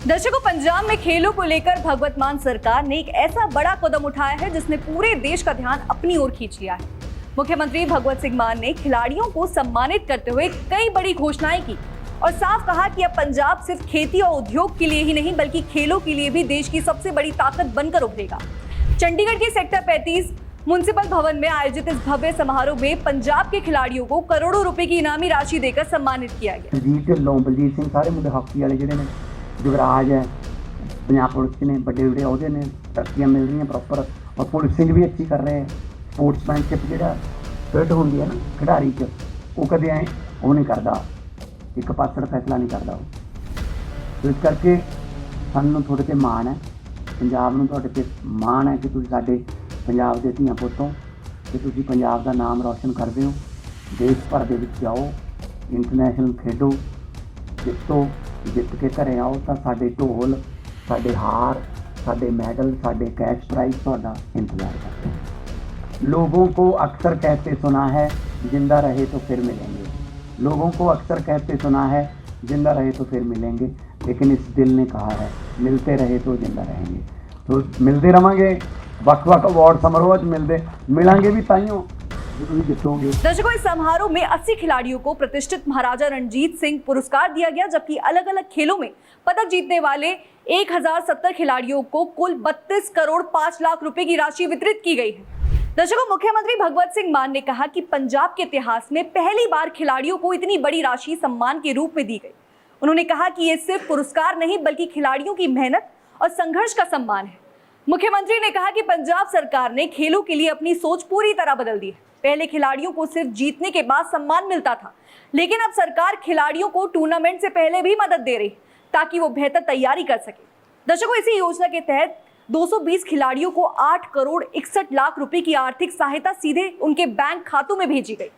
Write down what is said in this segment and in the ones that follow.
दर्शकों, पंजाब में खेलों को लेकर भगवत मान सरकार ने एक ऐसा बड़ा कदम उठाया है जिसने पूरे देश का ध्यान अपनी ओर खींच लिया है। मुख्यमंत्री भगवत सिंह मान ने खिलाड़ियों को सम्मानित करते हुए कई बड़ी घोषणाएं की और साफ कहा कि अब पंजाब सिर्फ खेती और उद्योग के लिए ही नहीं बल्कि खेलों के लिए भी देश की सबसे बड़ी ताकत बनकर उभरेगा। चंडीगढ़ के सेक्टर 35 म्युनिसिपल भवन में आयोजित इस भव्य समारोह में पंजाब के खिलाड़ियों को करोड़ों रुपए की इनामी राशि देकर सम्मानित किया गया। बलजीत सिंह सारे मुंडे हॉकी वाले जिहड़े ने युवराज है, पंजाब पुलिस ने बड़े बड़े अहदे ने, तरक्कियां मिल रही हैं प्रॉपर और पुलिसिंग भी अच्छी कर रहे हैं। स्पोर्ट्समैनशिप जिहड़ा फिट होंदी है ना खिडारी च, वो कदे ऐ वो नहीं करता, एक पासड़ फैसला नहीं करता। तो इस करके सानूं तुहाडे ते माण है, पंजाब नूं तुहाडे ते माण है कि तुसीं साडे पंजाब दे धीआं पुत्त हो कि तुसीं पंजाब दा नाम रोशन करदे हो। देश भर दे विच जाओ, इंटरनैशनल खेडो, जितो जित के घरे आओ तो साडे ढोल, साडे हार, साडे मैडल, साडे कैश प्राइज तुहाडा इंतजार करते हैं। लोगों को अक्सर कहते सुना है जिंदा रहे तो फिर मिलेंगे। लोगों को अक्सर कहते सुना है जिंदा रहे तो फिर मिलेंगे, लेकिन इस दिल ने कहा है मिलते रहे तो जिंदा रहेंगे। तो मिलते रहेंगे, वक्-वक् अवार्ड समारोह मिलेंगे भी ताइयों जितोगे। दर्शकों, इस समारोह में 80 खिलाड़ियों को प्रतिष्ठित महाराजा रणजीत सिंह पुरस्कार दिया गया, जबकि अलग अलग खेलों में पदक जीतने वाले 1070 खिलाड़ियों को कुल 32 करोड़ 5 लाख रुपए की राशि वितरित की गई है। दर्शकों, मुख्यमंत्री भगवत सिंह मान ने कहा कि पंजाब के इतिहास में पहली बार खिलाड़ियों को इतनी बड़ी राशि सम्मान के रूप में दी गई। उन्होंने कहा कि ये सिर्फ पुरस्कार नहीं बल्कि खिलाड़ियों की मेहनत और संघर्ष का सम्मान है। मुख्यमंत्री ने कहा कि पंजाब सरकार ने खेलों के लिए अपनी सोच पूरी तरह बदल दी है। पहले खिलाड़ियों को सिर्फ जीतने के बाद सम्मान मिलता था, लेकिन अब सरकार खिलाड़ियों को टूर्नामेंट से पहले भी मदद दे रही ताकि वो बेहतर तैयारी कर सके। दर्शकों, इसी योजना के तहत 220 खिलाड़ियों को 8 करोड़ 61 लाख रुपए की आर्थिक सहायता सीधे उनके बैंक खातों में भेजी गई।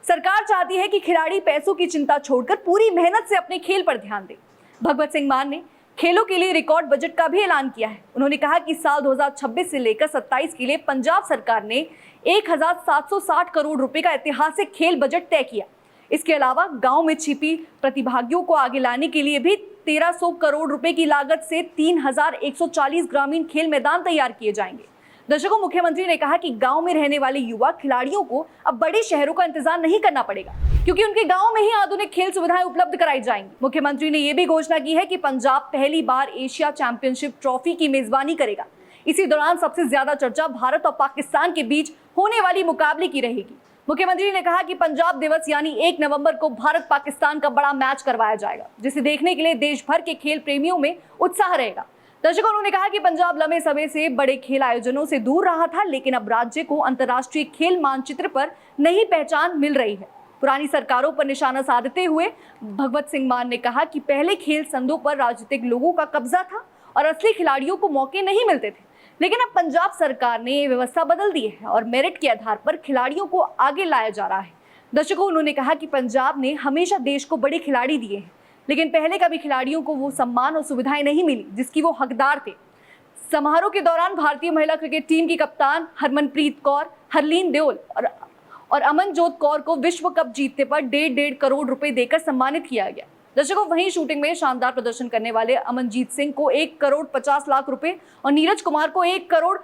सरकार चाहती है कि खिलाड़ी पैसों की चिंता छोड़कर पूरी मेहनत से अपने खेल पर ध्यान दें। भगवत सिंह मान ने खेलों के लिए रिकॉर्ड बजट का भी ऐलान किया है। उन्होंने कहा कि साल 2026 से लेकर 27 के लिए पंजाब सरकार ने 1760 करोड़ रुपए का ऐतिहासिक खेल बजट तय किया। इसके अलावा गांव में छिपी प्रतिभागियों को आगे लाने के लिए भी 1300 करोड़ रुपए की लागत से 3140 ग्रामीण खेल मैदान तैयार किए जाएंगे। दर्शकों, मुख्यमंत्री ने कहा कि गांव में रहने वाले युवा खिलाड़ियों को अब बड़े शहरों का इंतजार नहीं करना पड़ेगा, क्योंकि उनके गांव में ही आधुनिक खेल सुविधाएं उपलब्ध कराई जाएंगी। मुख्यमंत्री ने यह भी घोषणा की है कि पंजाब पहली बार एशिया चैंपियनशिप ट्रॉफी की मेजबानी करेगा। इसी दौरान सबसे ज्यादा चर्चा भारत और पाकिस्तान के बीच होने वाली मुकाबले की रहेगी। मुख्यमंत्री ने कहा कि पंजाब दिवस यानी 1 नवंबर को भारत पाकिस्तान का बड़ा मैच करवाया जाएगा, जिसे देखने के लिए देश भर के खेल प्रेमियों में उत्साह रहेगा। दर्शकों, उन्होंने कहा कि पंजाब लंबे समय से बड़े खेल आयोजनों से दूर रहा था, लेकिन अब राज्य को अंतर्राष्ट्रीय खेल मानचित्र पर नई पहचान मिल रही है। पुरानी सरकारों पर निशाना साधते हुए भगवत सिंह मान ने कहा कि पहले खेल संघों पर राजनीतिक लोगों का कब्जा था और असली खिलाड़ियों को मौके नहीं मिलते थे, लेकिन अब पंजाब सरकार ने ये व्यवस्था बदल दी है और मेरिट के आधार पर खिलाड़ियों को आगे लाया जा रहा है। दर्शकों, उन्होंने कहा कि पंजाब ने हमेशा देश को बड़े खिलाड़ी दिए हैं, लेकिन पहले कभी खिलाड़ियों को वो सम्मान और सुविधाएं नहीं मिली जिसकी वो हकदार थे। समारोह के दौरान भारतीय महिला क्रिकेट टीम की कप्तान हरमनप्रीत कौर, हरलीन देओल और अमनजोत कौर को विश्व कप जीतने पर 1.5 करोड़ रुपए देकर सम्मानित किया गया। दर्शकों, वहीं शूटिंग में शानदार प्रदर्शन करने वाले अमनजीत सिंह को 1 करोड़ 50 लाख रुपए और नीरज कुमार को 1 करोड़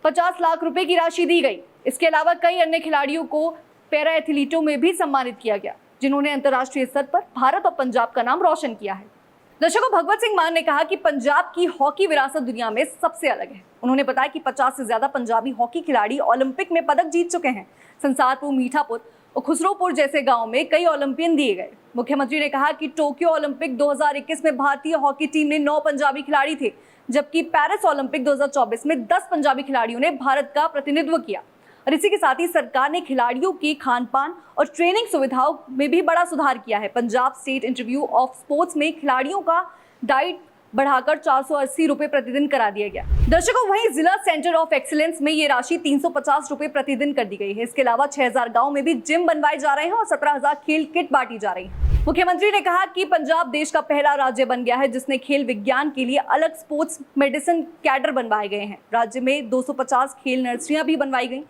50 लाख रुपए की राशि दी गई। इसके अलावा कई अन्य खिलाड़ियों को पैरा एथलीटों में भी सम्मानित किया गया, जिन्होंने अंतर्राष्ट्रीय स्तर पर भारत और पंजाब का नाम रोशन किया है। दर्शकों, भगवत सिंह मान ने कहा कि पंजाब की हॉकी विरासत दुनिया में सबसे अलग है। उन्होंने बताया कि 50 से ज्यादा पंजाबी हॉकी खिलाड़ी ओलंपिक में पदक जीत चुके हैं। संसारपुर, मीठापुर और खुसरोपुर जैसे गांव में कई ओलंपियन दिए गए। मुख्यमंत्री ने कहा कि टोक्यो ओलंपिक 2021 में भारतीय हॉकी टीम में 9 पंजाबी खिलाड़ी थे, जबकि पेरिस ओलंपिक 2024 में 10 पंजाबी खिलाड़ियों ने भारत का प्रतिनिधित्व किया। और इसी के साथ ही सरकार ने खिलाड़ियों की खान पान और ट्रेनिंग सुविधाओं में भी बड़ा सुधार किया है। Punjab state institute of sports में खिलाड़ियों का डाइट बढ़ाकर 480 रुपए प्रतिदिन करा दिया गया। दर्शकों, वहीं जिला सेंटर ऑफ एक्सीलेंस में ये राशि 350 रुपए प्रतिदिन कर दी गई है। इसके अलावा 6000 गांव में भी जिम बनवाए जा रहे हैं और 17000 खेल किट बांटी जा रही है। मुख्यमंत्री ने कहा कि पंजाब देश का पहला राज्य बन गया है जिसने खेल विज्ञान के लिए अलग स्पोर्ट्स मेडिसिन कैडर बनवाए गए हैं। राज्य में 250 खेल नर्सरियां भी बनवाई गई,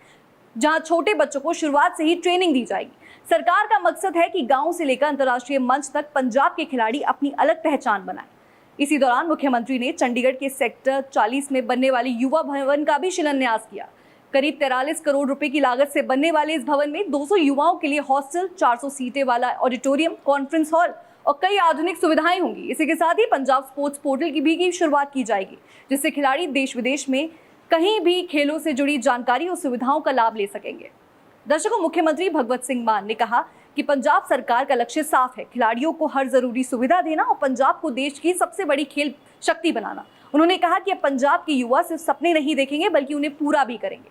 जहां छोटे बच्चों को शुरुआत से ही ट्रेनिंग दी जाएगी। सरकार का मकसद है कि गांव से लेकर अंतर्राष्ट्रीय मंच तक पंजाब के खिलाड़ी अपनी अलग पहचान बनाएं। इसी दौरान मुख्यमंत्री ने चंडीगढ़ के सेक्टर 40 में बनने वाले युवा भवन का भी शिलान्यास किया। करीब 43 करोड़ रुपए की लागत से बनने वाले इस भवन में 200 युवाओं के लिए हॉस्टल, 400 सीटें वाला ऑडिटोरियम, कॉन्फ्रेंस हॉल और कई आधुनिक सुविधाएं होंगी। इसी के साथ ही पंजाब स्पोर्ट्स पोर्टल की भी शुरुआत की जाएगी, जिससे खिलाड़ी देश विदेश में कहीं भी खेलों से जुड़ी जानकारी और सुविधाओं का लाभ ले सकेंगे। दर्शकों, मुख्यमंत्री भगवत सिंह मान ने कहा कि पंजाब सरकार का लक्ष्य साफ है, खिलाड़ियों को हर जरूरी सुविधा देना और पंजाब को देश की सबसे बड़ी खेल शक्ति बनाना। उन्होंने कहा कि अब पंजाब के युवा सिर्फ सपने नहीं देखेंगे बल्कि उन्हें पूरा भी करेंगे।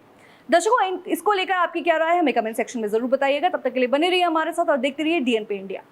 दर्शकों, इसको लेकर आपकी क्या राय है हमें कमेंट सेक्शन में जरूर बताइएगा। तब तक के लिए बने रहिए हमारे साथ और देखते रहिए DNP इंडिया।